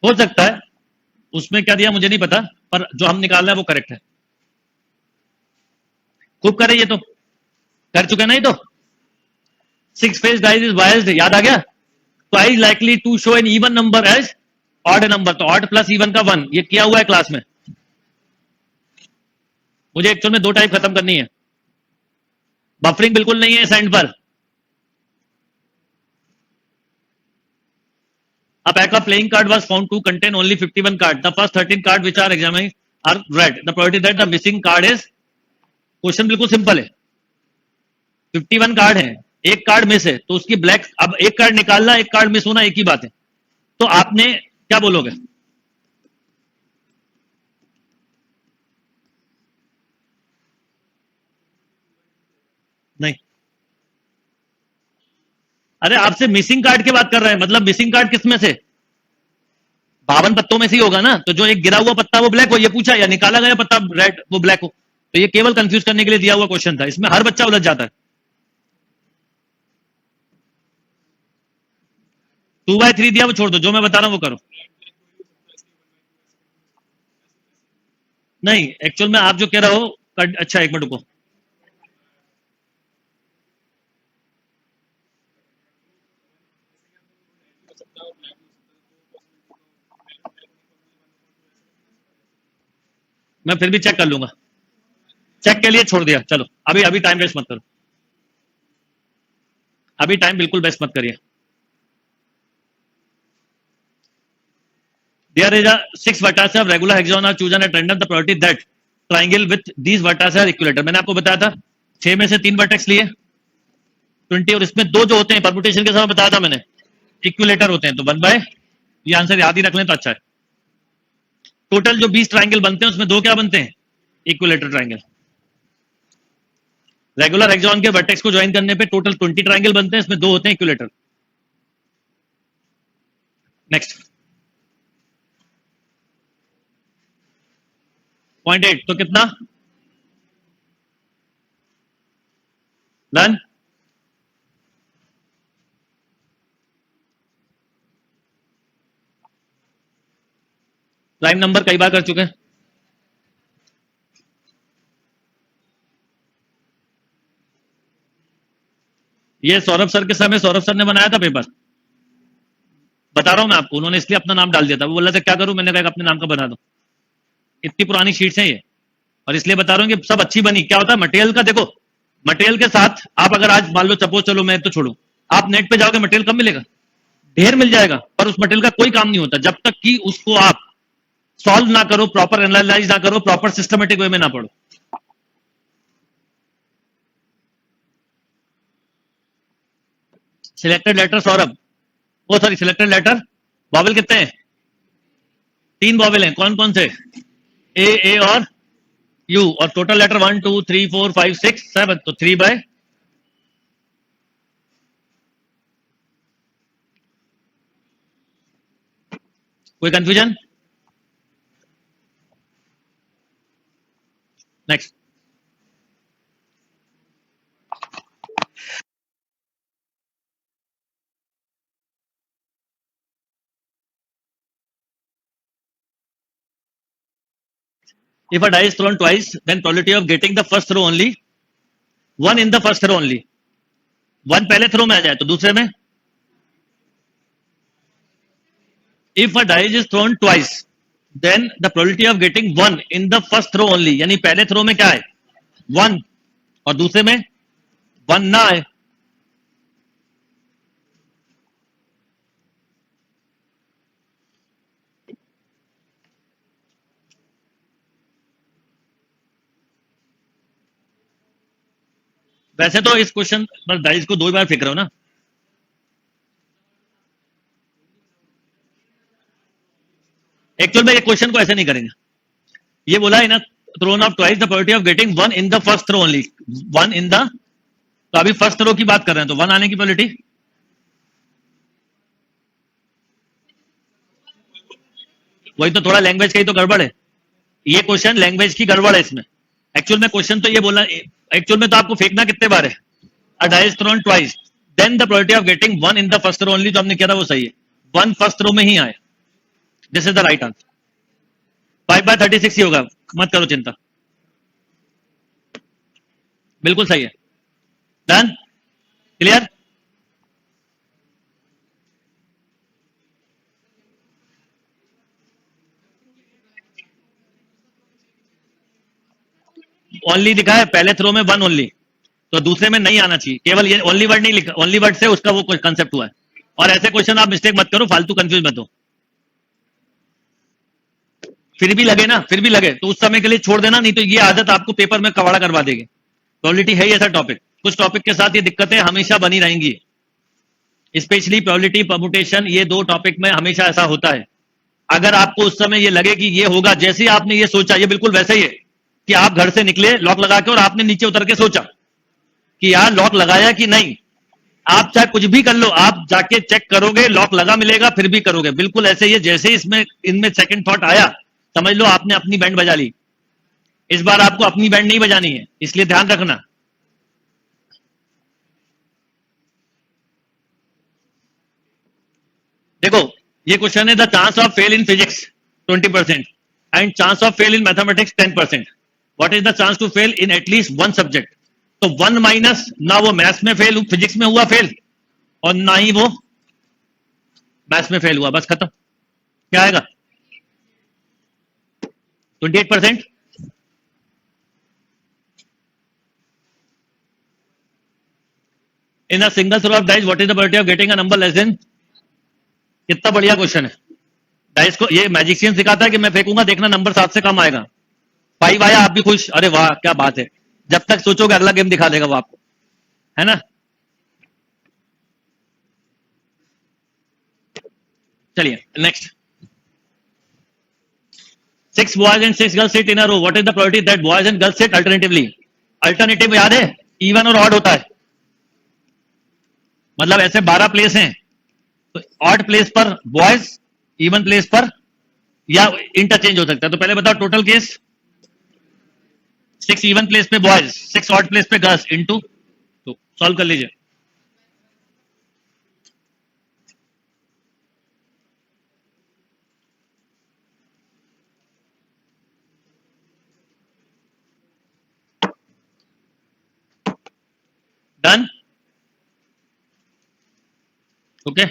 हो सकता है, उसमें क्या दिया मुझे नहीं पता, पर जो हम निकाल रहे हैं वो करेक्ट है। खूब करे, ये तो कर चुके ना, ये तो। Six faced dice is biased, याद आ गया। Twice likely to show an even number as odd number, तो ऑड प्लस इवन का 1, ये किया हुआ है क्लास में। मुझे एक्चुअल में 2 टाइप खत्म करनी है। बफरिंग बिल्कुल नहीं है सेंड पर। A pack of playing card was found to contain only 51 cards. The first 13 cards which are examined are red. The probability that the missing card is, question बिल्कुल simple है। 51 card है, एक card miss है तो उसकी black, अब एक card निकालना एक कार्ड मिस होना एक ही बात है, तो आपने क्या बोलोगे? नहीं, अरे आपसे मिसिंग कार्ड की बात कर रहे हैं, मतलब मिसिंग कार्ड किस में से? 52 पत्तों में से ही होगा ना, तो जो एक गिरा हुआ पत्ता वो ब्लैक हो, ये पूछा, या निकाला गया पत्ता रेड वो ब्लैक हो, तो ये केवल कंफ्यूज करने के लिए दिया हुआ क्वेश्चन था, इसमें हर बच्चा उलझ जाता है। 2/3 दिया, वो छोड़ दो, जो मैं बता रहा हूं वो करो। नहीं, एक्चुअल में आप जो कह रहे हो, अच्छा एक मिनट रुको। मैं फिर भी चेक कर लूंगा, चेक के लिए छोड़ दिया, चलो अभी अभी टाइम वेस्ट मत करो, अभी टाइम बिल्कुल वेस्ट मत करिए। There is a 6 vertices of regular hexagon are chosen at random, the probability that triangle with these vertices are equilateral, मैंने आपको बताया था 6 में से 3 वर्टेक्स लिए 20, और इसमें 2 जो होते हैं परम्यूटेशन के समय बताया था मैंने, इक्विलेटर होते हैं, तो 1 बाय, ये आंसर याद ही रख लें तो अच्छा है। टोटल जो 20 ट्राइंगल बनते हैं उसमें 2 क्या बनते हैं? Equilateral triangle. रेगुलर हेक्सागन के वर्टेक्स को ज्वाइन करने पे टोटल 20 ट्राइंगल बनते हैं, इसमें 2 होते हैं इक्विलेटर। नेक्स्ट 0.8, तो कितना? डन। प्राइम नंबर कई बार कर चुके हैं। ये सौरभ सर के समय सौरभ सर ने बनाया था पेपर, बता रहा हूं मैं आपको, उन्होंने इसलिए अपना नाम डाल दिया था, वो बोला था क्या करूं, मैंने कहा अपने नाम का बना दो, इतनी पुरानी शीट्स हैं ये, और इसलिए बता रहा हूं कि सब अच्छी बनी। क्या होता है मटेरियल का, देखो मटेरियल के साथ आप अगर आज मान लो सपोज, चलो मैं तो छोड़ू, आप नेट पे जाओगे मटेरियल कब मिलेगा? ढेर मिल जाएगा, पर उस मटेरियल का कोई काम नहीं होता जब तक कि उसको आप सॉल्व ना करो, प्रॉपर एनालाइज ना करो, प्रॉपर सिस्टमेटिक वे में ना पढ़ो। सिलेक्टेड लेटर सौरभ, वो सॉरी सिलेक्टेड लेटर, बॉबल कितने हैं? 3 बॉबल हैं, कौन कौन से? ए और यू, और टोटल लेटर 1 2 3 4 5 6 7, तो 3 बाय, कोई confusion? Next. If a die is thrown twice, then probability of getting the first throw only, 1 in the first throw only, 1 पहले थ्रो में आ जाए तो दूसरे में। If a die is thrown twice, then the probability of getting 1 in the first throw only, यानी पहले throw में क्या है? 1, और दूसरे में 1 ना आए। वैसे तो इस क्वेश्चन बस डाइस को 2 बार फेंक रहे हो ना, एक्चुअल में ये क्वेश्चन को ऐसे नहीं करेंगे, ये बोला है ना, thrown of twice the probability of getting 1 in the first throw only, 1 in the, तो अभी फर्स्ट थ्रो की बात कर रहे हैं तो 1 आने की प्रोबेबिलिटी, वही तो, थोड़ा लैंग्वेज का ही तो गड़बड़ है, ये क्वेश्चन लैंग्वेज की गड़बड़ है इसमें। एक्चुअल में क्वेश्चन तो ये बोला, एक्चुअल में तो आपको फेंकना कितने बार है? A die is thrown twice, then the probability of getting 1 in the first throw only, तो हमने किया था वो सही है, 1 फर्स्ट थ्रो में ही आए। This is the right answer, 5/36 ही होगा, मत करो चिंता, बिल्कुल सही है। Done, clear. ओनली दिखा है पहले थ्रो में, वन ओनली, तो दूसरे में नहीं आना चाहिए, केवल ये ओनली वर्ड नहीं लिखा, ओनली वर्ड से उसका वो कंसेप्ट हुआ है। और ऐसे क्वेश्चन आप मिस्टेक मत करो, फालतू कंफ्यूज मत हो। फिर भी लगे ना, फिर भी लगे तो उस समय के लिए छोड़ देना, नहीं तो ये आदत आपको पेपर में कवाड़ा करवा देगी। प्रोबेबिलिटी है ही ऐसा टॉपिक, कुछ टॉपिक के साथ ये दिक्कतें हमेशा बनी रहेंगी, स्पेशली प्रोबेबिलिटी, परमुटेशन, ये दो टॉपिक में हमेशा ऐसा होता है। अगर आपको उस समय ये लगे कि ये होगा, जैसे ही आपने ये सोचा, ये बिल्कुल वैसे ही है कि आप घर से निकले लॉक लगा के और आपने नीचे उतर के सोचा कि यार लॉक लगाया कि नहीं। आप चाहे कुछ भी कर लो, आप जाके चेक करोगे, लॉक लगा मिलेगा, फिर भी करोगे, बिल्कुल ऐसे ही है। जैसे इसमें इनमें सेकंड थॉट आया, समझ लो आपने अपनी बैंड बजा ली। इस बार आपको अपनी बैंड नहीं बजानी है, इसलिए ध्यान रखना। देखो ये क्वेश्चन है, the chance of fail in physics 20% and chance of fail in mathematics 10%, what is the chance to fail in at least one subject. तो 1 माइनस, ना वो मैथ्स में फेल, फिजिक्स में हुआ फेल, और ना ही वो मैथ्स में फेल हुआ, बस खत्म। क्या आएगा? 28%। In a single throw of dice what is the probability of getting a number less than. कितना बढ़िया क्वेश्चन है। डाइस को ये मैजिशियन सिखाता है कि मैं फेंकूंगा, देखना नंबर 7 से कम आएगा। 5 आया, आप भी खुश, अरे वाह क्या बात है। जब तक सोचोगे अगला गेम दिखा देगा वो आपको, है ना। चलिए next. 6 boys and 6 girls sit in a row, what is the probability that boys and girls sit alternatively। Alternative याद है, इवन और ऑड होता है, मतलब ऐसे 12 प्लेस हैं, तो ऑड प्लेस पर बॉयज, इवन प्लेस पर या इंटरचेंज हो सकता है। तो पहले बताओ टोटल केस, 6 इवन प्लेस पे बॉयज, 6 ऑड प्लेस पे गर्ल्स, इनटू, तो सॉल्व कर लीजिए। Done, okay.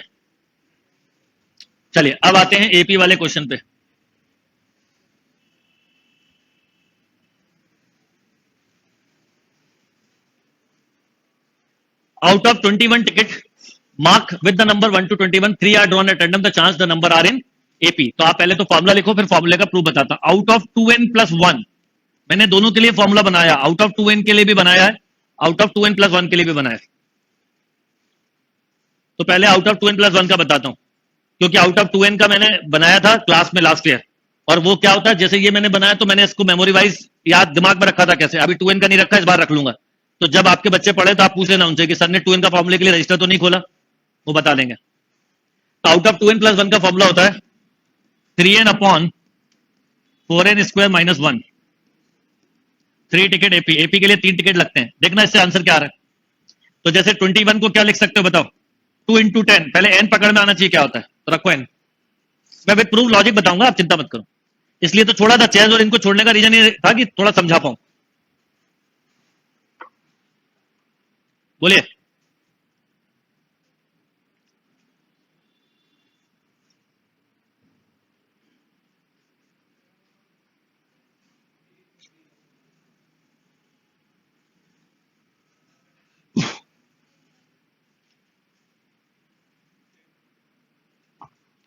चलिए अब आते हैं एपी वाले क्वेश्चन पे। Out of 21 ticket mark with the number 1 to 21, 3 are drawn at random, the chance the number are in AP। तो आप पहले तो फॉर्मूला लिखो, फिर फॉर्मूले का प्रूफ बताता। आउट ऑफ 2n प्लस 1, मैंने दोनों के लिए फॉर्मूला बनाया, आउट ऑफ 2n के लिए भी बनाया है, आउट ऑफ 2n प्लस 1 के लिए भी बनाया है। तो पहले आउट ऑफ 2n प्लस 1 का बताता हूं, क्योंकि आउट ऑफ 2n का मैंने बनाया था क्लास में लास्ट ईयर, और वो क्या होता है, जैसे ये मैंने बनाया तो मैंने इसको मेमोरी वाइज याद दिमाग में रखा था कैसे, अभी 2n का नहीं रखा, इस बार रख लूंगा। तो जब आपके बच्चे पढ़े तो आप पूछ लेना उनसे कि सर ने 2n का फॉर्मूले के लिए रजिस्टर तो नहीं खोला, वो बता देंगे। तो आउट ऑफ 2n प्लस 1 का फॉर्मूला होता है 3n upon 4n square minus 1। 3 ticket AP, AP के लिए 3 टिकट लगते हैं। देखना इससे आंसर क्या आ रहा है। तो जैसे 21 को क्या लिख सकते हो बताओ, 2 इंटू 10, पहले n पकड़ में आना चाहिए क्या होता है, तो रखो n। मैं विद प्रूफ लॉजिक बताऊंगा, आप चिंता मत करो। इसलिए तो छोड़ा था चेयर्स, और इनको छोड़ने का रीजन ये था कि थोड़ा समझा पाऊं। बोलिए।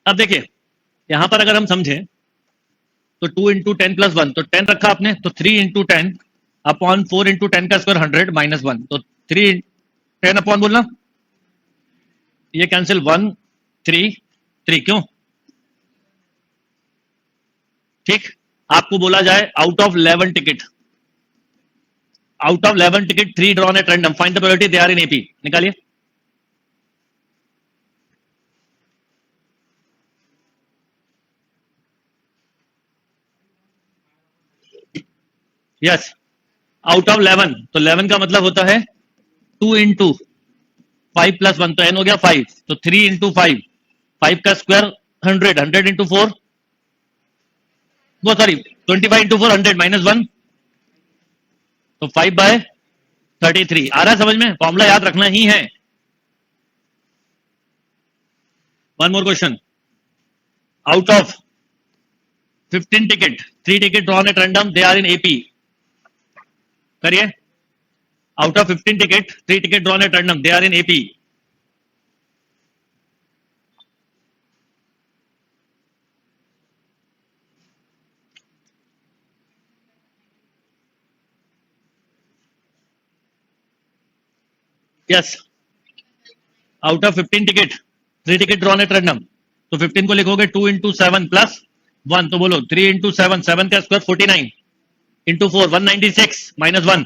अब देखिए यहां पर अगर हम समझे तो 2 इंटू 10 प्लस 1, तो 10 रखा आपने, तो 3 इंटू 10 अपॉन 4 इंटू 10 का स्क्वायर 100 माइनस 1, तो 3 10 अपॉन बोलना, ये कैंसिल 1 3 3, क्यों? ठीक, आपको बोला जाए out of 11 ticket, out of 11 ticket 3 drawn at random, find the probability they are in AP, निकालिए। यस, आउट ऑफ 11, तो 11 का मतलब होता है 2 इंटू 5 प्लस 1, तो n हो गया 5, तो 3 इंटू 5, 5 का स्क्वायर 100, 100 इंटू 4 वो सॉरी 25 × 4 100 -1, तो 5/33 आ रहा है समझ में? फॉर्मूला याद रखना ही है। One more question, out of 15 ticket 3 ticket drawn at random they are in AP. करिए, out of 15 ticket 3 ticket drawn at random they are in AP. Yes, out of 15 ticket 3 ticket drawn at random, तो 15 को लिखोगे 2 × 7 + 1, तो बोलो 3 × 7, 7 का square 49 × 4 196 -1,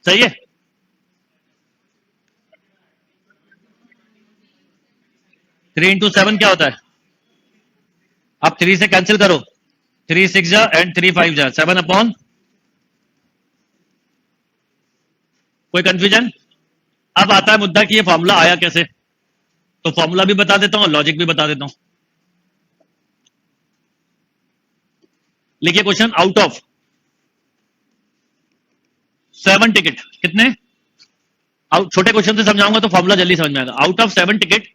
सही है? Three into seven क्या होता है? आप 3 से कैंसिल करो, 3 6 जा एंड 3 5 जा, 7/। कोई कंफ्यूजन? अब आता है मुद्दा कि ये फॉर्मूला आया कैसे, तो फॉर्मूला भी बता देता हूं, लॉजिक भी बता देता हूं। लिखिए क्वेश्चन, आउट ऑफ 7 टिकट, कितने? छोटे क्वेश्चन से समझाऊंगा तो फॉर्मूला जल्दी समझ में आएगा। Out of 7 ticket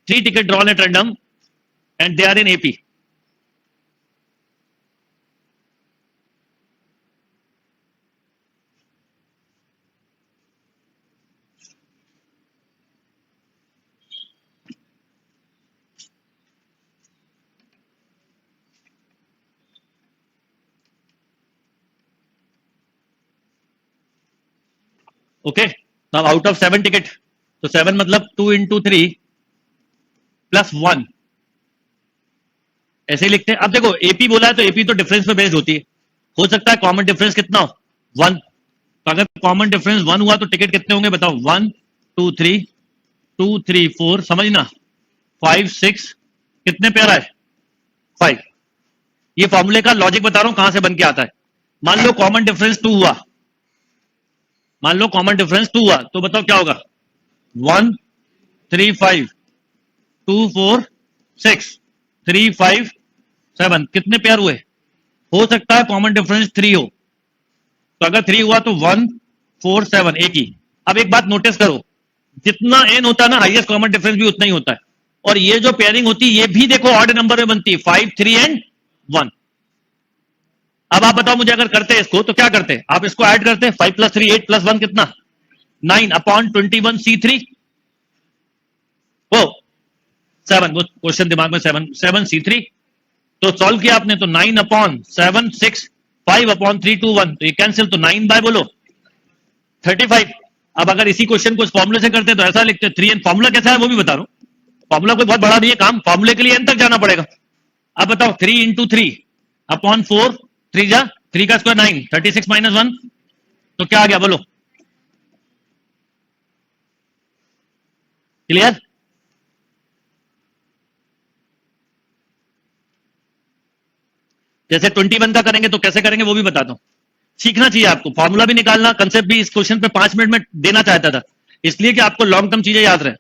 3 ticket drawn at random and they are in AP. Okay, now out of 7 ticket, तो 7 मतलब 2 × 3 + 1, ऐसे ही लिखते हैं। अब देखो एपी बोला है तो एपी तो डिफरेंस पे बेस्ड होती है, हो सकता है कॉमन डिफरेंस कितना हो, 1, तो अगर कॉमन डिफरेंस 1 हुआ तो टिकट कितने होंगे बताओ? 1 2 3 2 3 4, समझना, 5 6, कितने पेयर आए? 5। ये फॉर्मूले का लॉजिक बता रहा हूं कहां से बन के आता है। मान लो कॉमन डिफरेंस 2 हुआ, मान लो कॉमन डिफरेंस 2 हुआ, तो बताओ क्या होगा? 1 3 5 2 4 6 3 5 7, कितने पेयर हुए? हो सकता है कॉमन डिफरेंस 3 हो, तो अगर 3 हुआ तो 1 4 7, एक ही। अब एक बात नोटिस करो, जितना n होता है ना, हाईएस्ट कॉमन डिफरेंस भी उतना ही होता है। और ये जो पेयरिंग होती है ये भी देखो ऑड नंबर में बनती है, 5 3 एंड 1। अब आप बताओ मुझे, अगर करते इसको तो क्या करते? आप इसको ऐड करते, 5 + 3 8 + 1 कितना? 9/21 C3, वो 7, वो क्वेश्चन दिमाग में 7 C3, तो सॉल्व किया आपने तो 9/7 6 5/3 2 1, तो ये कैंसिल, तो 9 बाय बोलो 35। अब अगर इसी क्वेश्चन को इस फॉर्मूले से करते तो ऐसा लिखते 3n, फॉर्मूला कैसा है वो भी बता रहा हूं, फॉर्मूला कोई बहुत बड़ा नहीं है काम, फॉर्मूले के लिए n तक जाना पड़ेगा। अब बताओ 3 × 3/4, 3 जा 3 का स्क्वायर 9, 36 -1, तो क्या आ गया बोलो? क्लियर? जैसे 21 का करेंगे तो कैसे करेंगे वो भी बताता हूं, सीखना चाहिए आपको, फॉर्मूला भी निकालना, कंसेप्ट भी। इस क्वेश्चन पे 5 मिनट में देना चाहता था, इसलिए कि आपको लॉन्ग टर्म चीजें याद रहे।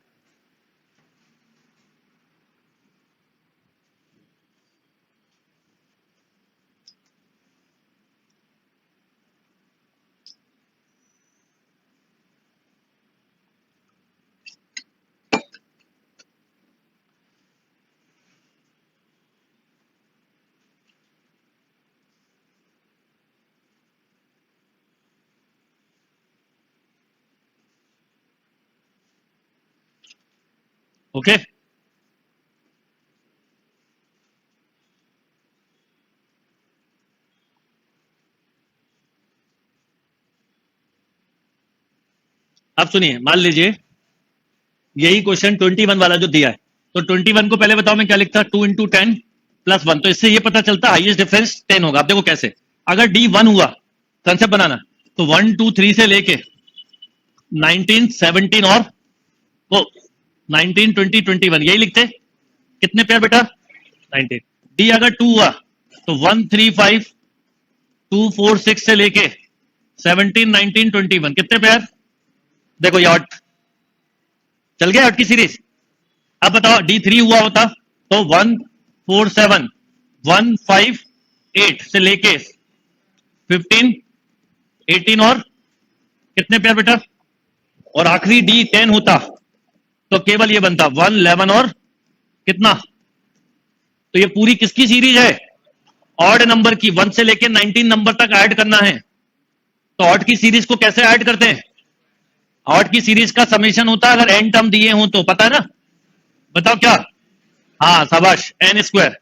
ओके, अब सुनिए, मान लीजिए यही क्वेश्चन 21 वाला जो दिया है, तो 21 को पहले बताओ मैं क्या लिखता? 2 × 10 + 1, तो इससे ये पता चलता हाईएस्ट डिफरेंस 10 होगा। अब देखो कैसे, अगर D1 हुआ, कंसेप्ट बनाना, तो 1 2 3 से लेके 19 17 और वो 19 20 21, यही लिखते, कितने पेयर बेटा? 19। डी अगर 2 हुआ तो 1 3 5 2 4 6 से लेके 17 19 21, कितने पेयर? देखो ये ऑट चल गया, ऑट की सीरीज। अब बताओ D3 हुआ होता तो 1 4 7 158 से लेके 15, 18 और कितने पेयर बेटा, और आखिरी डी 10 होता तो केवल ये बनता 1, 11 और कितना। तो ये पूरी किसकी सीरीज है, ऑड नंबर की, 1 से लेके 19 नंबर तक ऐड करना है। तो ऑड की सीरीज को कैसे ऐड करते हैं, ऑड की सीरीज का समेशन होता है अगर एन टर्म दिए हो तो, पता है ना, बताओ क्या, हाँ शाबाश, एन स्क्वायर।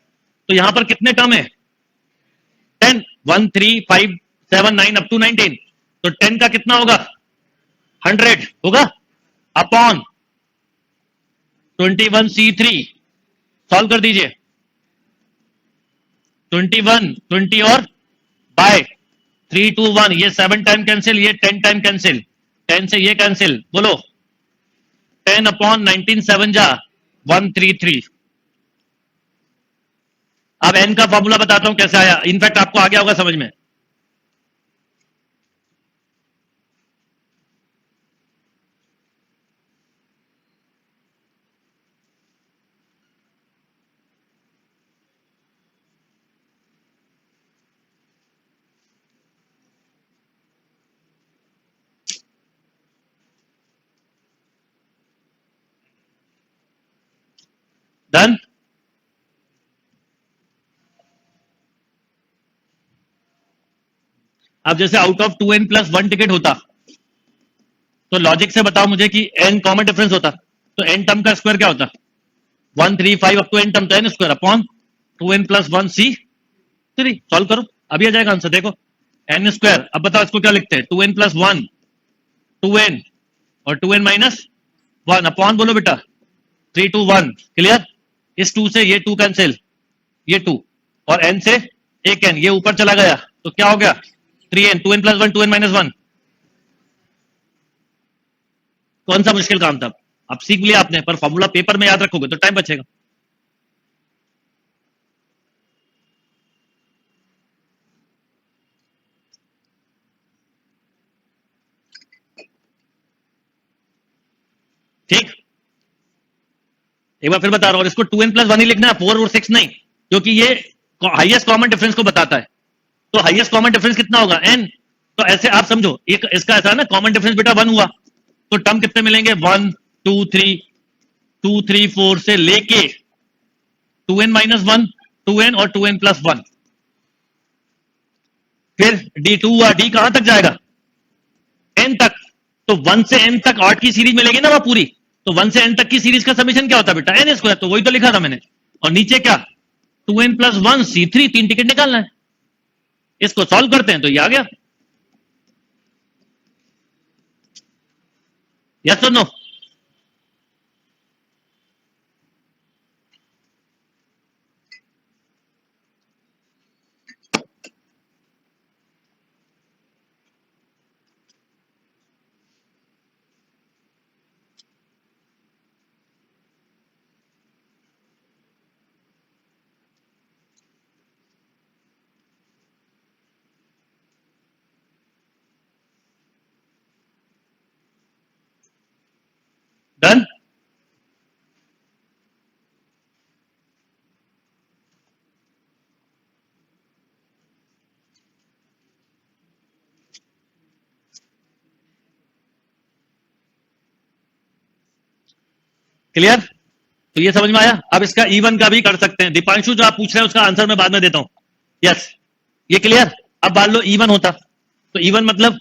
तो यहां पर कितने टर्म है, 10, 1, 3, 5, 7, 9 अप टू 19, तो 10 का कितना होगा, 100 होगा अपॉन 21C3, सॉल्व कर दीजिए, 21, 20 और बाय 3, 2, 1, ये 7 टाइम कैंसिल, ये 10 टाइम कैंसिल, 10 से ये कैंसिल, बोलो 10 अपॉन 19, 7 जा 133। अब एन का फॉर्मूला बताता हूं कैसे आया, इनफैक्ट आपको आ गया होगा समझ में। डन, अब जैसे out of 2n plus 1 ticket होता तो लॉजिक से बताओ मुझे कि n कॉमन डिफरेंस होता तो n टर्म का स्क्वायर क्या होता, 1, 3, 5 अप टू n टर्म तो n square upon 2n plus 1 C3, solve करो अभी आ जाएगा आंसर, देखो n स्क्वायर। अब बताओ इसको क्या लिखते हैं, 2n प्लस 1, 2n और 2n माइनस 1 अपॉन, बोलो बेटा 3, 2, 1, क्लियर। इस 2 से ये 2 कैंसिल, ये 2 और n से एक n, ये ऊपर चला गया तो क्या हो गया 3n, 2n plus 1, 2n minus 1। कौन सा मुश्किल काम था, अब सीख लिया आपने, पर फॉर्मूला पेपर में याद रखोगे तो टाइम बचेगा। ठीक, एक बार फिर बता रहा हूं, और इसको 2n प्लस 1 ही लिखना है, 4 और 6 नहीं, क्योंकि ये हाईएस्ट कॉमन डिफरेंस को बताता है। तो हाईएस्ट कॉमन डिफरेंस कितना होगा, n। तो ऐसे आप समझो, एक इसका ऐसा है ना, कॉमन डिफरेंस बेटा 1 हुआ तो टर्म कितने मिलेंगे, 1, 2, 3, 2, 3, 4 से लेके 2n माइनस 1, 2n और 2n प्लस 1, फिर d2 हुआ, d कहां तक जाएगा, n तक। तो 1 से n तक 8 की सीरीज मिलेगी ना वह पूरी, तो 1 से n तक की सीरीज का समीशन क्या होता है बेटा, n स्क्वायर, तो वही तो लिखा था मैंने। और नीचे क्या, 2n प्लस 1 C3, 3 टिकट निकालना है, इसको सॉल्व करते हैं तो ये आ गया, यस और नो। Done, clear. तो ये समझ में आया। अब इसका इवन का भी कर सकते हैं, दीपांशु जो आप पूछ रहे हैं उसका आंसर मैं बाद में देता हूं, यस ये क्लियर। अब मान लो इवन होता तो इवन मतलब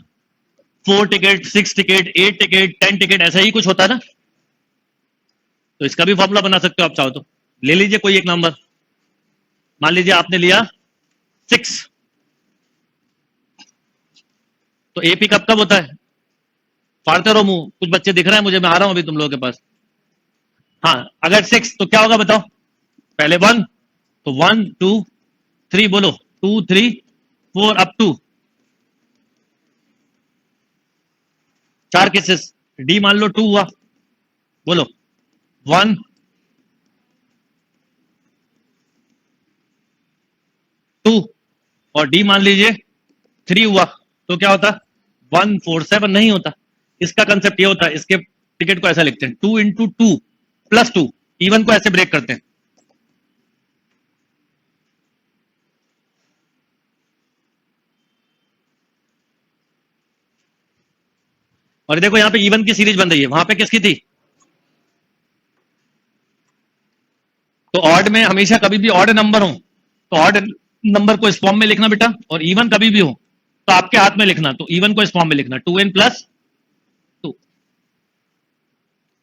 4 टिकट, 6 टिकट, 8 टिकट, 10 टिकट, ऐसा ही कुछ होता ना। तो इसका भी फॉर्मूला बना सकते हो आप चाहो तो, ले लीजिए कोई एक नंबर, मान लीजिए आपने लिया 6, तो एपी कब कब होता है, फाड़ते रहो मुंह, कुछ बच्चे दिख रहे हैं मुझे, मैं आ रहा हूं अभी तुम लोगों के पास। हाँ अगर 6 तो क्या होगा बताओ, पहले 1 तो 1, 2, 3 बोलो, 2, 3, 4 अप टू 4 केसेस, डी मान लो 2 हुआ, बोलो 1, 2 और डी मान लीजिए 3 हुआ, तो क्या होता 1, 4, 7 नहीं होता। इसका कंसेप्ट ये होता है, इसके टिकट को ऐसा लिखते हैं 2 इंटू 2 प्लस 2, इवन को ऐसे ब्रेक करते हैं, और देखो यहाँ पे इवन की सीरीज बन रही है, वहां पे किसकी थी? तो ऑड में हमेशा कभी भी ऑड नंबर हो तो ऑड नंबर को इस फॉर्म में लिखना बेटा, और इवन कभी भी हो तो आपके हाथ में लिखना, तो इवन को इस फॉर्म में लिखना 2n+2।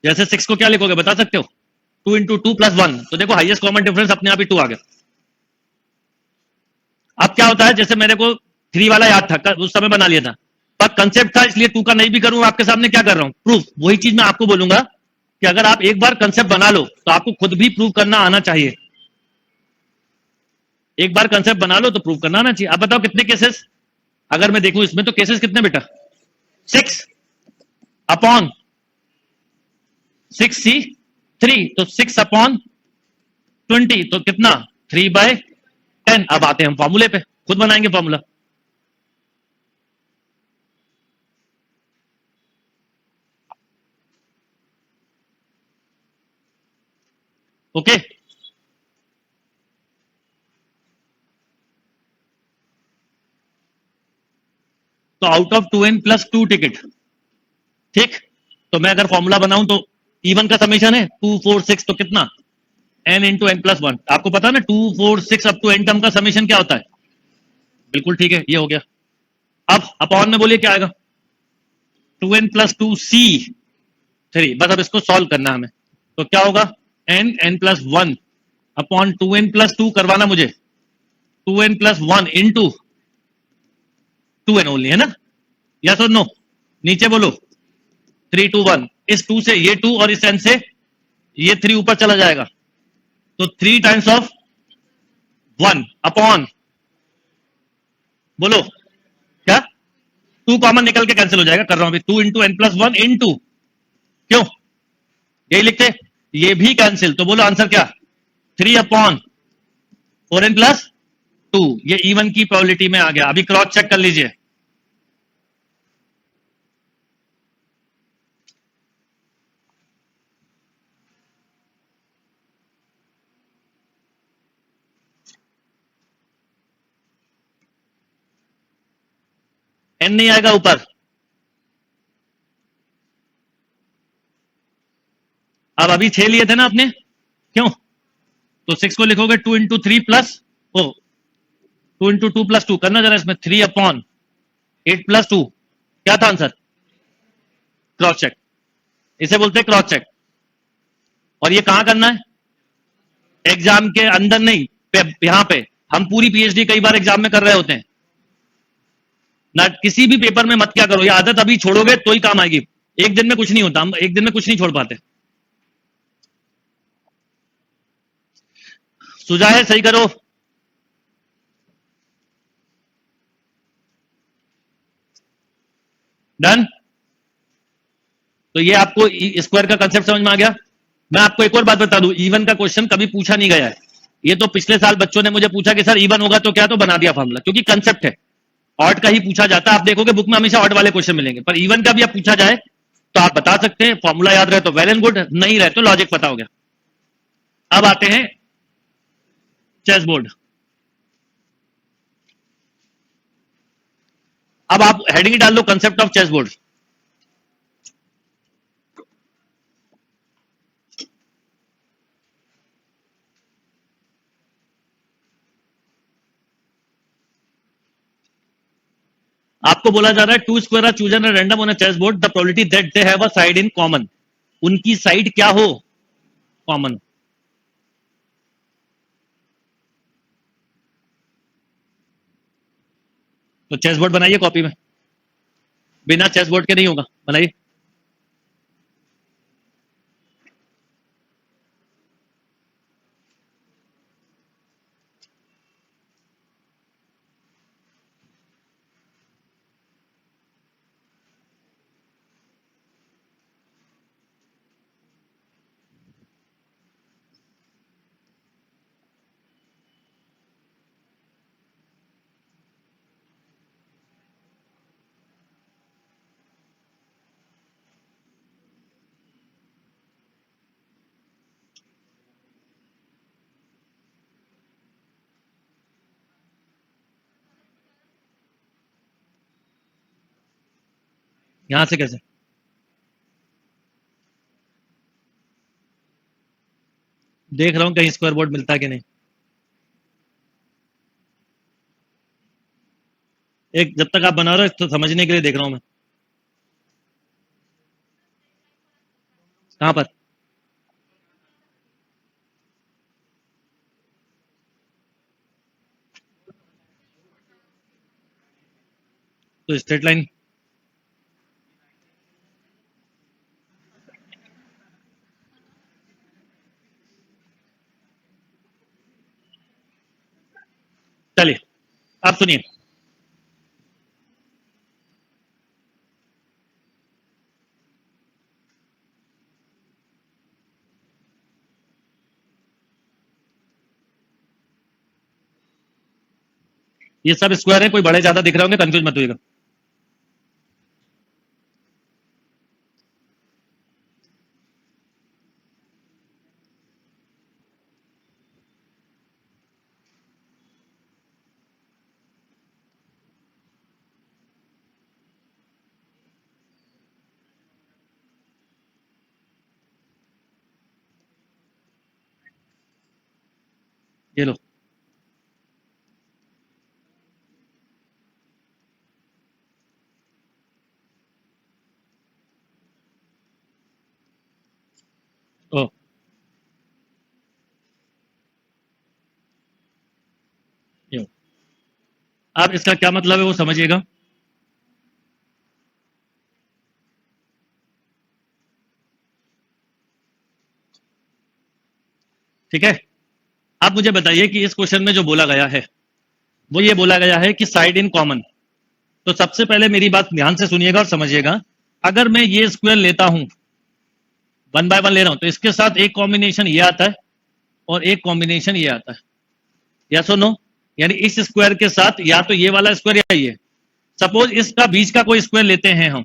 जैसे 6 को क्या लिखोगे बता सकते हो? 2 × 2 + 1, तो देखो हाईएस्ट कॉमन डिफरेंस अपने आप ही 2 आ गया। अब क्या होता है, जैसे मेरे को 3 वाला याद था, उस समय बना लिया था, पर कंसेप्ट था इसलिए 2 का नहीं भी करूं, आपके सामने क्या कर रहा हूं, प्रूफ। वही चीज मैं आपको बोलूंगा कि अगर आप एक बार कंसेप्ट बना लो तो आपको खुद भी प्रूव करना आना चाहिए। एक बार कंसेप्ट बना लो तो प्रूव करना आना चाहिए। आप बताओ कितने केसेस, अगर मैं देखूं इसमें तो केसेस कितने बेटा? 6/6c3, तो 6/20, तो कितना? 3/10। अब आते हैं हम फॉर्मूले पे, खुद बनाएंगे फॉर्मूला। ओके, तो आउट ऑफ 2n+2 टिकट, ठीक, तो मैं अगर फॉर्मूला बनाऊं तो इवन का समेशन है 2 4 6, तो कितना? n × n+1। आपको पता है ना 2 4 6 अप टू n टर्म का समेशन क्या होता है? बिल्कुल ठीक है, ये हो गया। अब अपॉन में बोलिए क्या आएगा? 2n+2c3, बस अब इसको सॉल्व करना है हमें, तो क्या होगा? n(n+1)/2n+2 करवाना मुझे, 2n+1 इंटू 2n ओनली, है ना? यस और नो? नीचे बोलो 3 2 1, इस 2 से ये 2 और इस n से ये 3 ऊपर चला जाएगा, तो 3 टाइम्स ऑफ 1 अपॉन, बोलो क्या? 2 कॉमन निकल के कैंसिल हो जाएगा, कर रहा हूं अभी, 2 × n+1 इंटू, क्यों यही लिखते, ये भी कैंसिल, तो बोलो आंसर क्या? 3/4n+2। ये इवन की प्रोबेबिलिटी में आ गया। अभी क्रॉस चेक कर लीजिए, n नहीं आएगा ऊपर। अब अभी 6 लिए थे ना आपने, क्यों? तो 6 को लिखोगे 2 × 3 प्लस, ओ 2 × 2 + 2 करना जरा इसमें, 3/8+2, क्या था आंसर? क्रॉस चेक, इसे बोलते हैं क्रॉस चेक। और ये कहां करना है? एग्जाम के अंदर नहीं, यहां पे। हम पूरी पीएचडी कई बार एग्जाम में कर रहे होते हैं ना, किसी भी पेपर में मत क्या करो, ये आदत अभी छोड़ोगे तो ही काम आएगी। एक दिन में कुछ नहीं होता, हम एक दिन में कुछ नहीं छोड़ पाते। सुझा है, सही करो। डन। तो ये आपको स्क्वायर का कंसेप्ट समझ में आ गया। मैं आपको एक और बात बता दूं, इवन का क्वेश्चन कभी पूछा नहीं गया है। ये तो पिछले साल बच्चों ने मुझे पूछा कि सर इवन होगा तो क्या, तो बना दिया फॉर्मूला, क्योंकि कंसेप्ट है। ऑड का ही पूछा जाता है, आप देखोगे बुक में हमेशा ऑड वाले क्वेश्चन मिलेंगे, पर इवन का भी आप पूछा जाए तो आप बता सकते हैं। फॉर्मूला याद रहे तो वेल एंड गुड, नहीं रहे तो लॉजिक पता हो गया। अब आते हैं चेस बोर्ड। अब आप हेडिंग डाल लो, कंसेप्ट ऑफ चेस बोर्ड। आपको बोला जा रहा है 2 square are chosen random on a chess board, the probability that they have a side in common. उनकी साइड क्या हो? कॉमन। तो चेस बोर्ड बनाइए कॉपी में, बिना चेस बोर्ड के नहीं होगा, बनाइए। यहां से कैसे? देख रहा हूं कहीं स्क्वायर बोर्ड मिलता है कि नहीं। एक जब तक आप बना रहे हो तो समझने के लिए देख रहा हूं मैं। कहां पर? तो स्ट्रेट लाइन। चलिए आप सुनिए। ये सब स्क्वायर है, कोई बड़े ज्यादा दिख रहे होंगे, कंफ्यूज मत होइएगा। ये लो। ओ, ये। आप इसका क्या मतलब है वो समझिएगा। ठीक है। आप मुझे बताइए कि इस क्वेश्चन में जो बोला गया है वो ये बोला गया है कि साइड इन कॉमन। तो सबसे पहले मेरी बात ध्यान से सुनिएगा और समझिएगा। अगर मैं ये स्क्वायर लेता हूं, वन बाय वन ले रहा हूं, तो इसके साथ एक कॉम्बिनेशन ये आता है और एक कॉम्बिनेशन ये आता है। या सो नो? यानी इस स्क्वायर के साथ या तो ये वाला स्क्वायर या ये। सपोज इसका बीच का कोई स्क्वायर लेते हैं हम,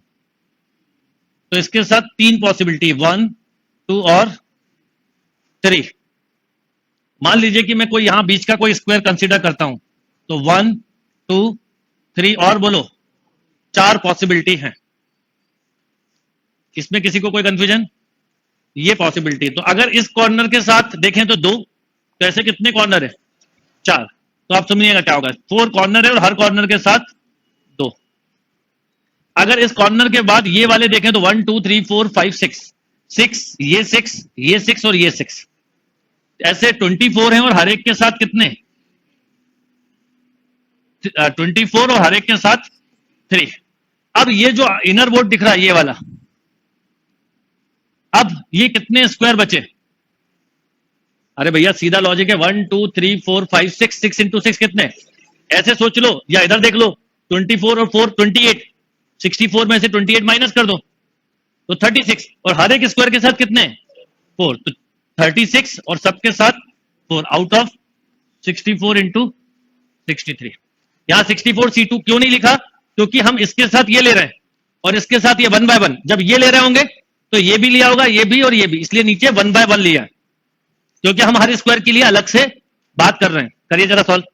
तो इसके साथ तीन पॉसिबिलिटी, 1 2 और 3। मान लीजिए कि मैं कोई यहां बीच का कोई स्क्वायर कंसीडर करता हूं, तो 1 2 3 और बोलो 4 पॉसिबिलिटी हैं। इसमें किसी को कोई कंफ्यूजन? ये पॉसिबिलिटी। तो अगर इस कॉर्नर के साथ देखें तो 2, तो ऐसे कितने कॉर्नर है? 4। तो आप समझिएगा क्या होगा, 4 कॉर्नर है और हर कॉर्नर के साथ 2। अगर इस कॉर्नर के बाद ये वाले देखें तो 1 2 3 4 5 6, 6 ये 6 ये 6 और ये 6, ऐसे 24 हैं और हर एक के साथ कितने? 24 और हर एक के साथ 3। अब ये जो इनर बोर्ड दिख रहा है ये वाला, अब ये कितने स्क्वायर बचे? अरे भैया सीधा लॉजिक है, 1 2 3 4 5 6, 6 इंटू 6 कितने? ऐसे सोच लो या इधर देख लो, 24 और 4 28, 64 में से 28 माइनस कर दो तो 36, और हर एक स्क्वायर के साथ कितने? 4। तो 36 और सबके साथ 4 आउट ऑफ 64 इंटू 63। यहां 64 C2 क्यों नहीं लिखा? क्योंकि हम इसके साथ ये ले रहे हैं और इसके साथ ये 1 बाय 1। जब ये ले रहे होंगे तो ये भी लिया होगा, ये भी और ये भी, इसलिए नीचे 1 बाय 1 लिया, क्योंकि हम हर स्क्वायर के लिए अलग से बात कर रहे हैं। करिए जरा सॉल्व।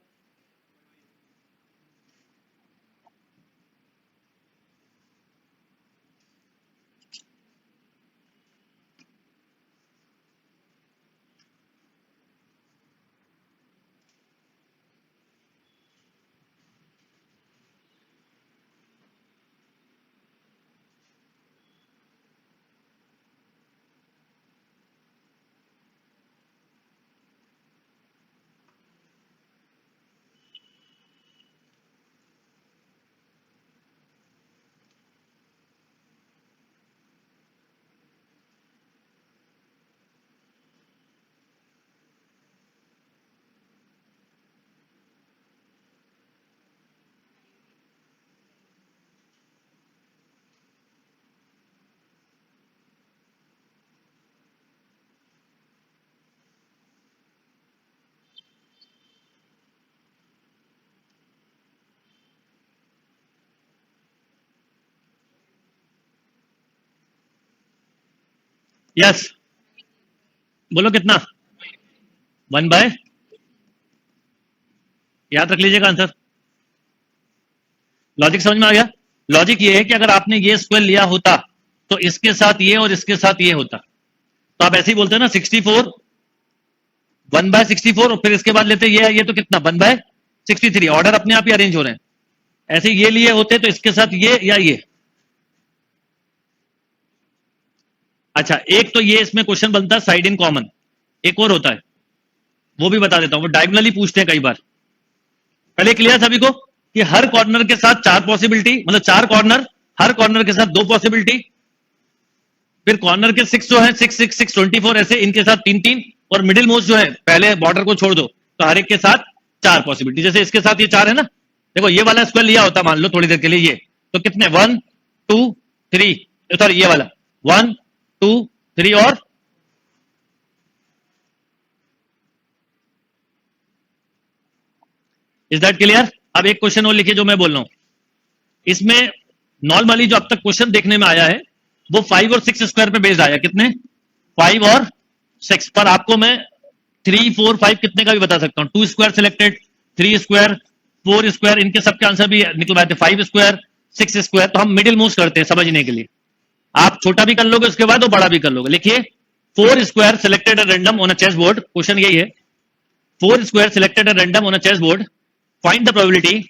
यस, बोलो कितना? 1 बाय, याद रख लीजिएगा आंसर। लॉजिक समझ में आ गया? लॉजिक ये है कि अगर आपने ये स्क्वायर लिया होता तो इसके साथ ये और इसके साथ ये होता, तो आप ऐसे ही बोलते हैं ना 64 1/64 और फिर इसके बाद लेते ये तो कितना 1/63। ऑर्डर अपने आप ही अरेंज हो रहे हैं। ऐसे ये लिए होते तो इसके साथ ये या ये। अच्छा, एक तो ये इसमें क्वेश्चन बनता है साइड इन कॉमन, एक और होता है वो भी बता देता हूं, वो डायगोनली पूछते हैं कई बार। पहले क्लियर सभी को कि हर कॉर्नर के साथ 4 पॉसिबिलिटी, मतलब 4 कॉर्नर, हर कॉर्नर के साथ 2 पॉसिबिलिटी, फिर कॉर्नर के 6 जो है 6 6 6 24 ऐसे इनके साथ 3 3, और मिडिल मोस्ट जो है पहले बॉर्डर को छोड़ दो तो हर एक के साथ 4 पॉसिबिलिटी। जैसे इसके साथ ये 4 है ना, देखो ये वाला स्क्वायर लिया होता मान लो थोड़ी देर के लिए, ये तो कितने 1 2 3, सॉरी ये वाला 1 2 3 और इज दैट क्लियर। अब एक क्वेश्चन और लिखिए जो मैं बोल रहा हूं, इसमें नॉर्मली जो अब तक क्वेश्चन देखने में आया है वो 5 और 6 स्क्वायर पे बेस्ड आया। कितने 5 और 6 पर आपको मैं 3 4 5 कितने का भी बता सकता हूं। 2 स्क्वायर सिलेक्टेड, 3 स्क्वायर, 4 स्क्वायर, इनके सबके आंसर भी निकलवाए थे। 5 स्क्वायर, 6 स्क्वायर, तो हम मिडिल मूव करते हैं समझने के लिए। आप छोटा भी कर लोगे उसके बाद और बड़ा भी कर लोगे। लिखिए 4 square selected at random on a chess board, question यही है 4 square selected at random on a chess board, find the probability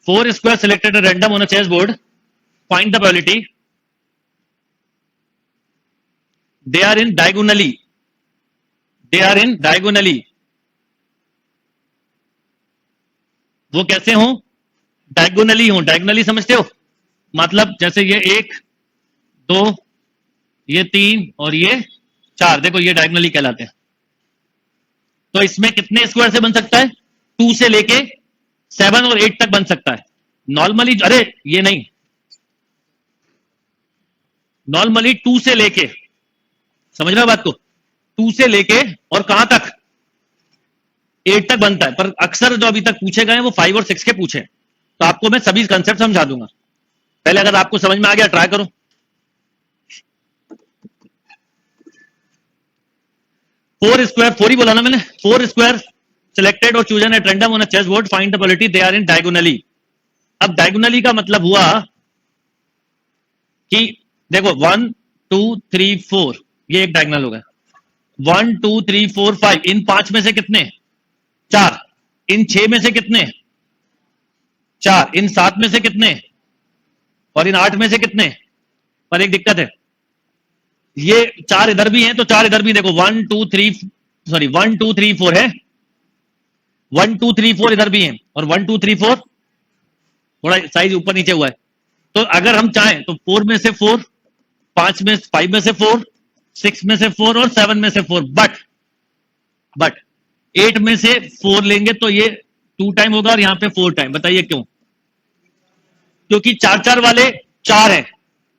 4 square selected at random on a chessboard. Find the probability. They are in diagonally. They are in diagonally. वो कैसे हो? Diagonally हो। Diagonally समझते हो? मतलब जैसे ये 1 2 ये 3 और ये 4, देखो ये डायगोनली कहलाते हैं। तो इसमें कितने स्क्वायर से बन सकता है? 2 से लेके 7 और 8 तक बन सकता है नॉर्मली। अरे ये नहीं, नॉर्मली 2 से लेके, समझ रहे हो बात को, 2 से लेके और कहां तक 8 तक बनता है। पर अक्सर जो अभी तक पूछे गए वो 5 और 6 के पूछे, तो आपको मैं सभी कंसेप्ट समझा दूंगा। पहले अगर आपको समझ में आ गया ट्राई करो। 4 स्क्वायर, 4 ही बोला ना मैंने, 4 स्क्वायर सिलेक्टेड और chosen at random on a chess board, find the probability they are in diagonally. अब डायगोनली का मतलब हुआ कि देखो 1 2 3 4 ये एक डायगोनल हो गया। 1 2 3 4 5 इन 5 में से कितने 4, इन 6 में से कितने 4, इन 7 में से कितने, और इन 8 में से कितने। पर एक दिक्कत है, ये 4 इधर भी हैं तो 4 इधर भी, देखो 1 2 3, सॉरी 1 2 3 4 है, 1 2 3 4 इधर भी हैं, और 1 2 3 4 थोड़ा साइज ऊपर नीचे हुआ है। तो अगर हम चाहें तो 4 में से 4, 5 में 5 में से 4, 6 में से 4 और 7 में से 4, बट 8 में से 4 लेंगे तो ये 2 टाइम होगा और यहां पे 4 टाइम। बताइए क्यों? क्योंकि 4 4 वाले 4 हैं,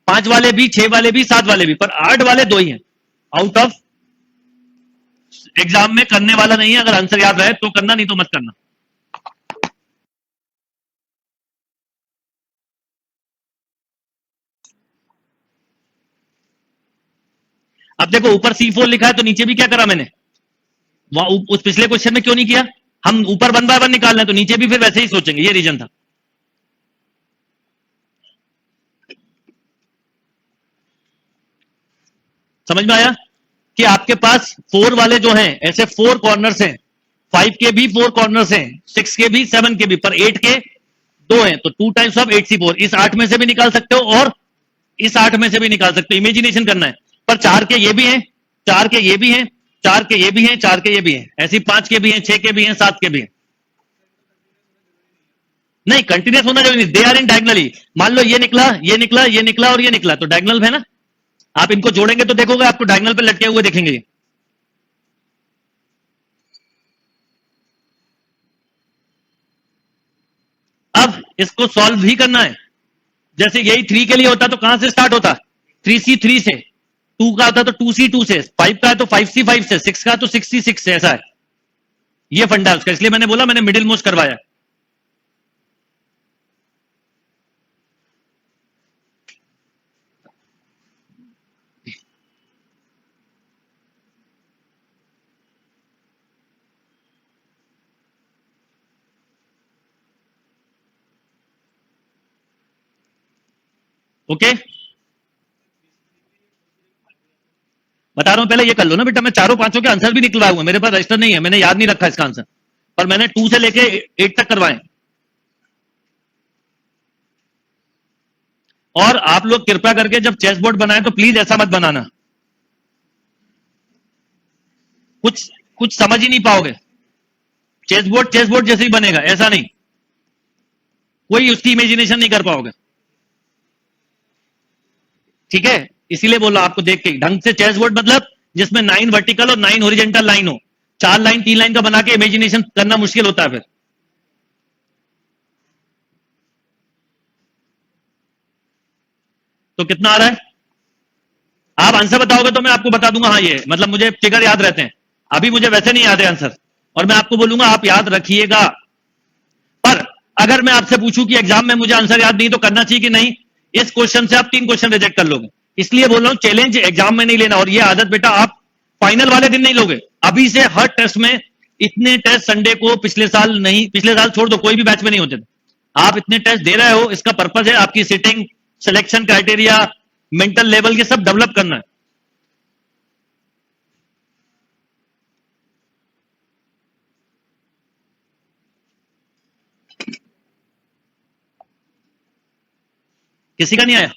5 वाले भी, 6 वाले भी, 7 वाले भी, पर 8 वाले 2 ही हैं। आउट ऑफ एग्जाम में करने वाला नहीं है, अगर आंसर याद रहे तो करना, नहीं तो मत करना। अब देखो ऊपर C4 लिखा है तो नीचे भी क्या करा मैंने, उस पिछले क्वेश्चन में क्यों नहीं किया? हम ऊपर 1 बाय 1 निकाल रहे हैं तो नीचे भी फिर वैसे ही सोचेंगे, ये रीजन था। समझ में आया कि आपके पास 4 वाले जो हैं ऐसे 4 कॉर्नर्स हैं, 5 के भी 4 कॉर्नर्स हैं, 6 के भी, 7 के भी, पर 8 के 2 हैं, तो 2 टाइम्स ऑफ 8C4। इस 8 में से भी निकाल सकते हो और इस 8 में से भी निकाल सकते हो, इमेजिनेशन करना है। पर 4 के ये भी हैं, 4 के ये भी हैं, 4 के ये भी हैं, 4 के ये भी हैं, ऐसी 5 के भी हैं, 6 के भी हैं, 7 के भी हैं। नहीं, कंटिन्यूस होना जरूरी नहीं, दे आर इन डायगनली। मान लो ये निकला, ये निकला, ये निकला और ये निकला, तो डायगनल है ना। आप इनको जोड़ेंगे तो देखोगे आपको डायगनल पे लटके हुए दिखेंगे। अब इसको सॉल्व भी करना है। जैसे यही 3 के लिए होता तो कहां से स्टार्ट होता? 3C3 से। 2 का होता तो 2C2 से, 5 का है तो 5C5 से, 6 का तो 6C6 से। ऐसा है, ये फंडा है उसका, इसलिए मैंने बोला मैंने मिडिल मोस्ट करवाया। ओके, बता रहा हूं, पहले ये कर लो ना बेटा। मैं चारों पांचों के आंसर भी निकलवाए हुए, मेरे पास रजिस्टर नहीं है, मैंने याद नहीं रखा इसका आंसर, पर मैंने 2 से लेके 8 तक करवाए। और आप लोग कृपया करके जब चेस बोर्ड बनाए तो प्लीज ऐसा मत बनाना, कुछ कुछ समझ ही नहीं पाओगे। चेस बोर्ड जैसे ही बनेगा, ऐसा नहीं, कोई उसकी इमेजिनेशन नहीं कर पाओगे। ठीक है, इसीलिए बोला आपको देख के ढंग से चेस बोर्ड, मतलब जिसमें 9 वर्टिकल और 9 हॉरिजॉन्टल लाइन हो। 4 लाइन 3 लाइन का बना के इमेजिनेशन करना मुश्किल होता है फिर। तो कितना आ रहा है? आप आंसर बताओगे तो मैं आपको बता दूंगा, हाँ ये मतलब मुझे फिगर याद रहते हैं, अभी मुझे वैसे नहीं याद है आंसर, और मैं आपको बोलूंगा आप याद रखिएगा। पर अगर मैं आपसे पूछूं कि एग्जाम में मुझे आंसर याद नहीं तो करना चाहिए कि नहीं, इस क्वेश्चन से आप 3 क्वेश्चन रिजेक्ट कर लोगे। इसलिए बोल रहा हूं चैलेंज एग्जाम में नहीं लेना, और ये आदत बेटा आप फाइनल वाले दिन नहीं लोगे, अभी से हर टेस्ट में। इतने टेस्ट संडे को पिछले साल नहीं, पिछले साल छोड़ दो, कोई भी बैच में नहीं होते थे। आप इतने टेस्ट दे रहे हो, इसका पर्पज है आपकी sitting, selection criteria, mental level, ये सब डेवलप करना है। किसी का नहीं आया?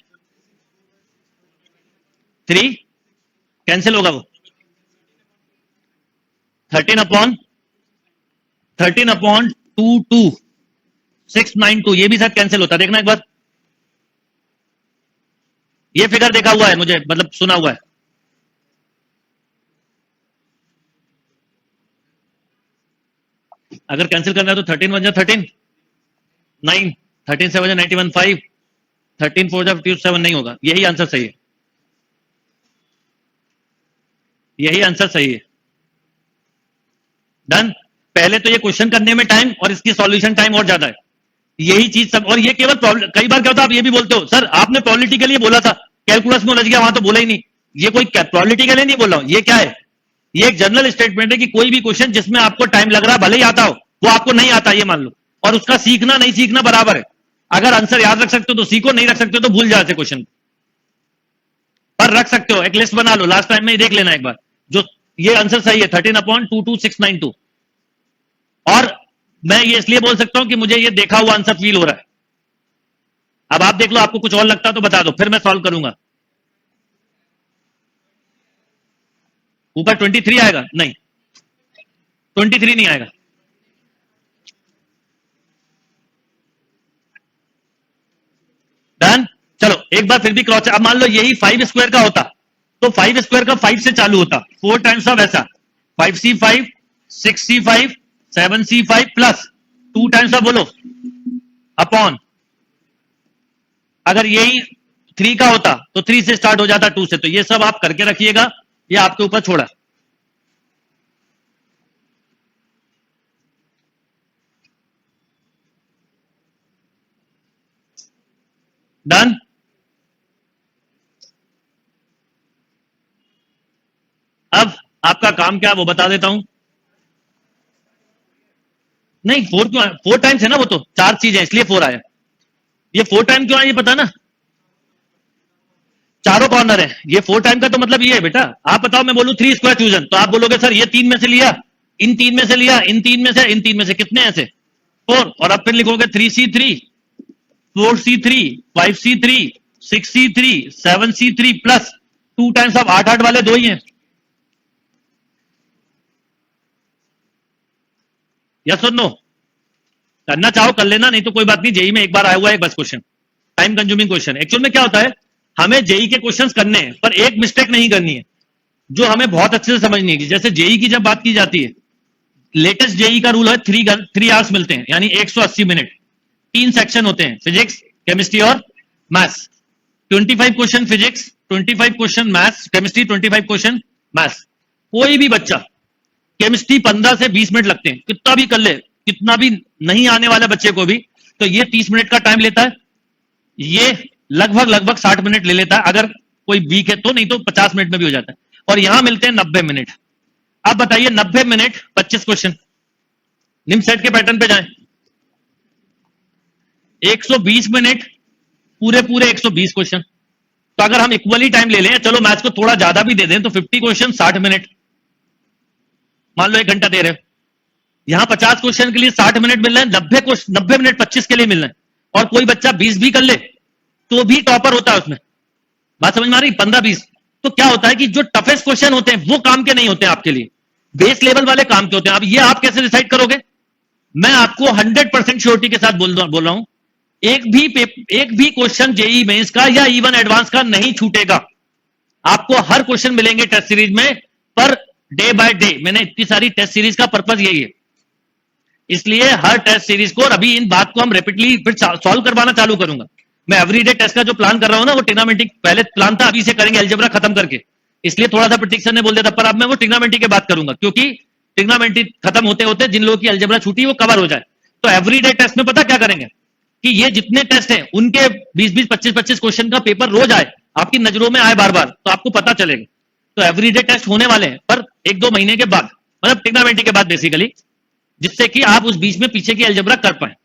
3 कैंसिल होगा वो। 13/22 ये भी शायद कैंसिल होता है, देखना एक बार। ये फिगर देखा हुआ है मुझे, मतलब सुना हुआ है। अगर कैंसिल करना है तो 13 1 13 9, 13 7 91 5, 13 4 57 नहीं होगा। यही आंसर सही है, यही आंसर सही है। डन। पहले तो ये क्वेश्चन करने में टाइम और इसकी सॉल्यूशन टाइम और ज्यादा है, यही चीज सब। और ये केवल कई बार क्या होता है, आप ये भी बोलते हो सर आपने प्रोबेबिलिटी के लिए बोला था, कैलकुलस में उलझ गया, वहां तो बोला ही नहीं। ये कोई प्रोबेबिलिटी के लिए नहीं बोल रहा हूं, ये क्या है, ये एक जनरल स्टेटमेंट है कि कोई भी क्वेश्चन जिसमें आपको टाइम लग रहा है, भले ही आता हो, वो आपको नहीं आता, ये मान लो, और उसका सीखना नहीं सीखना बराबर है। अगर आंसर याद रख सकते हो तो सीखो, नहीं रख सकते हो तो भूल जाते क्वेश्चन, पर रख सकते हो, एक लिस्ट बना लो, लास्ट टाइम में ही देख लेना एक बार। जो ये आंसर सही है 13/22692। और मैं ये इसलिए बोल सकता हूं कि मुझे ये देखा हुआ आंसर फील हो रहा है। अब आप देख लो, आपको कुछ और लगता तो बता दो, फिर मैं सॉल्व करूंगा। ऊपर 23 आएगा? नहीं, 23 नहीं आएगा। डन। चलो एक बार फिर भी क्रॉस। अब मान लो यही 5 स्क्वायर का होता, तो 5 स्क्वायर का 5 से चालू होता, 4 टाइम्स ऑफ ऐसा 5c5 6c5 7c5 plus 2 times of बोलो अपॉन, अगर यही 3 का होता तो 3 से स्टार्ट हो जाता 2 से। तो ये सब आप करके रखिएगा, ये आपके ऊपर छोड़ा। डन। अब आपका काम क्या है वो बता देता हूं। नहीं 4 क्यों? 4 टाइम्स है ना, वो तो 4 चीजें इसलिए 4 आया। ये 4 टाइम क्यों आया ये पता ना, चारों कॉर्नर है। ये 4 टाइम का तो मतलब ये है बेटा, आप बताओ मैं बोलूं 3 स्क्वायर फ्यूजन, तो आप बोलोगे सर ये 3 में से लिया, इन 3 में से लिया, इन 3 में से, इन 3 में से, कितने ऐसे 4, और अब फिर लिखोगे 3c3 4c3 5c3 6c3 7c3 plus 2 times of 8 8 वाले 2 ही हैं। यस और नो? करना चाहो कर लेना, नहीं तो कोई बात नहीं, जेई में एक बार आया हुआ है बस question, time consuming question. Actual में क्या होता है, हमें जेई के क्वेश्चंस करने हैं, पर एक मिस्टेक नहीं करनी है जो हमें बहुत अच्छे से समझनी है। जैसे जेई की जब बात की जाती है, लेटेस्ट जेई का रूल है 3 आवर्स मिलते हैं, यानी 180 मिनट। 3 सेक्शन होते हैं, फिजिक्स केमिस्ट्री और maths. 25 question physics, 25 question maths, chemistry 25 question maths. कोई भी बच्चा केमिस्ट्री 15 से 20 मिनट लगते हैं, कितना भी कर ले, कितना भी नहीं आने वाले बच्चे को भी, तो ये 30 मिनट का टाइम लेता है, ये लगभग 60 मिनट ले लेता है, अगर कोई वीक है तो, नहीं तो 50 मिनट में भी हो जाता है। और यहां मिलते हैं 90 मिनट। अब बताइए 90 मिनट 25 क्वेश्चन, निम्न सेट के पैटर्न पे जाएं, 120 मिनट पूरे 120 क्वेश्चन, तो अगर हम इक्वली टाइम ले लें, चलो मैथ्स को थोड़ा ज्यादा भी दे दें, तो 50 क्वेश्चन 60 मिनट, मान लो 1 घंटा दे रहे हो, यहां 50 क्वेश्चन के लिए 60 मिनट मिल रहे हैं, 90 मिनट 25 के लिए मिल रहे हैं, और कोई बच्चा 20 भी कर ले तो भी टॉपर होता है उसमें। बात समझ में आ रही? 15-20। तो क्या होता है कि जो टफेस्ट क्वेश्चन होते हैं वो काम के नहीं होते हैं आपके लिए, बेस लेवल वाले काम के होते हैं। अब ये आप कैसे डिसाइड करोगे? मैं आपको 100% श्योरिटी के साथ बोल रहा हूं, एक भी क्वेश्चन जेई मेंस का या इवन एडवांस का नहीं छूटेगा। आपको हर क्वेश्चन मिलेंगे टेस्ट सीरीज में, पर डे बाय डे। मैंने इतनी सारी टेस्ट सीरीज का पर्पज यही है, इसलिए हर टेस्ट सीरीज को, और अभी इन बात को हम रेपिडली फिर सॉल्व करवाना चालू करूंगा। मैं एवरीडे टेस्ट का जो प्लान कर रहा हूं ना, वो ट्रिग्नोमेट्री पहले प्लान था, अभी से करेंगे अलजेब्रा खत्म करके, इसलिए थोड़ा सा प्रतीक सर ने बोल दिया था, पर अब मैं वो ट्रिग्नोमेट्री की बात करूंगा, क्योंकि ट्रिग्नोमेट्री खत्म होते होते जिन लोगों की अलजेब्रा छूटी वो कवर हो जाए। तो एवरीडे टेस्ट में पता क्या करेंगे कि ये जितने टेस्ट हैं उनके 20-20, 25-25 क्वेश्चन का पेपर रोज आए, आपकी नजरों में आए बार बार, तो आपको पता चलेगा। तो एवरीडे टेस्ट होने वाले हैं, पर 1-2 महीने के बाद, मतलब ट्रिग्नोमेट्री के बाद बेसिकली, जिससे कि आप उस बीच में पीछे की अलजेब्रा कर पाए।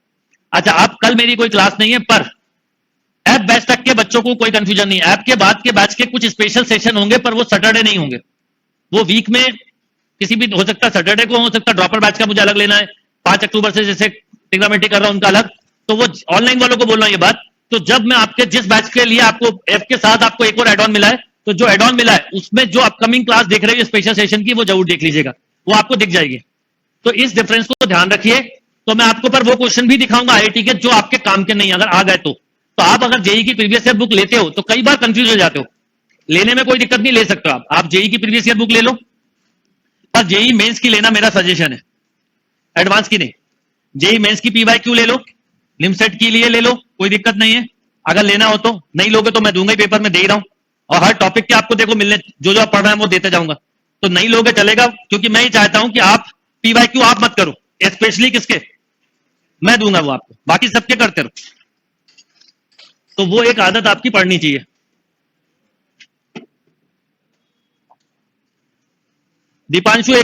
अच्छा, आप कल मेरी कोई क्लास नहीं है, पर ऐप बैच तक के बच्चों को कोई कंफ्यूजन नहीं है। ऐप के बाद के बैच के कुछ स्पेशल सेशन होंगे, पर वो सैटरडे नहीं होंगे, वो वीक में किसी भी हो सकता है, सैटरडे को हो सकता है, ड्रॉपर बैच का मुझे अलग लेना है, 5 अक्टूबर से जैसे ट्रिग्नोमेट्री कर रहा हूं उनका अलग, तो वो ऑनलाइन वालों को बोल रहा हूं ये बात। तो जब मैं आपके जिस बैच के लिए आपको ऐप के साथ आपको एक और एड ऑन मिला है, तो जो एड ऑन मिला है उसमें जो अपकमिंग क्लास देख रहे हो स्पेशल सेशन की, वो जरूर देख लीजिएगा, वो आपको दिख जाएगी। तो इस डिफरेंस को ध्यान रखिए। तो मैं आपको पर वो क्वेश्चन भी दिखाऊंगा आईआईटी के जो आपके काम के नहीं, अगर आ गए तो आप अगर जेई की प्रीवियस ईयर बुक लेते हो तो कई बार कंफ्यूज हो जाते हो, लेने में कोई दिक्कत नहीं, ले सकते हो आप जेई की प्रीवियस ईयर बुक ले लो, पर जेई मेंस की लेना मेरा सजेशन है, एडवांस की नहीं। जेई मेंस की पीवाईक्यू ले लो, लिमसेट की लिए ले लो, कोई दिक्कत नहीं है। अगर लेना हो तो, नहीं लोगे तो मैं दूंगा ही, पेपर में दे ही रहा हूं, और हर टॉपिक के आपको देखो मिलने, जो जो आप पढ़ रहे हैं वो देते जाऊंगा। तो नहीं लोगे चलेगा, क्योंकि मैं ही चाहता हूं कि आप पीवाईक्यू आप मत करो, स्पेशली किसके, मैं दूंगा वो आपको, बाकी सबके करते रहो। तो वो एक आदत आपकी पढ़नी चाहिए। दीपांशु एक